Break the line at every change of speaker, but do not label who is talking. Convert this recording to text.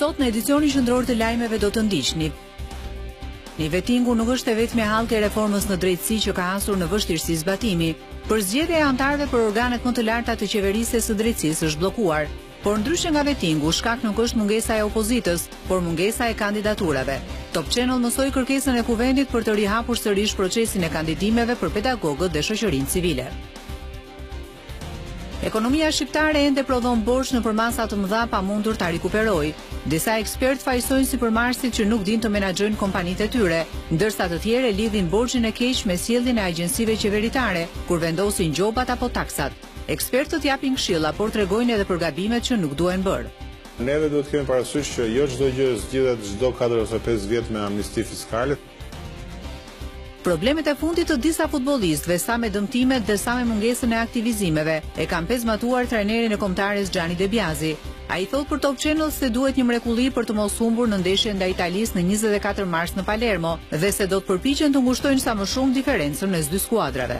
Sot në edicionin qendror të lajmeve do të ndiqni. Një vettingu nuk është e vetmi hallkë e reformës në drejtësi që ka hasur në vështirësi zbatimi. Përzgjedhja e anëtarëve për organet më të larta të qeverisjes së drejtësisë është bllokuar. Por ndryshe nga vettingu, shkak nuk është mungesa e opozitës, por mungesa e kandidaturave. Top Channel mësoi kërkesën e kuvendit për të rihapur sërish procesin e kandidimeve për pedagogët dhe shoqërinë civile. Ekonomia shqiptare ende prodhon borxh nëpër masa të mëdha pa mundur ta rikuperojë. Disa ekspertë fajsojnë sipërmarrësit që nuk dinë të menaxhojnë kompanitë e tyre, ndërsa të tjerë lidhin borxhin e keq me sjelljen e agjencive qeveritare, kur vendosin gjobat apo taksat. Ekspertët japin këshilla, por tregojnë edhe për gabimet që nuk duhen bërë.
Neve duhet kemi parasysh që jo çdo gjë zgjidhet çdo 4 ose 5 vjet me amnisti fiskale.
Problemet e fundit të disa futbollistëve, sa me dëmtimet dhe sa me mungesën e aktivizimeve, e kanë pezmatuar trajnerin e kombëtares Gianni De Biasi. Ai thot për Top Channel se duhet një mrekulli për të mos humbur në ndeshjen ndaj Italisë në 24 mars në Palermo dhe se do të përpiqen të ngushtojnë sa më shumë diferencën mes dy skuadrave.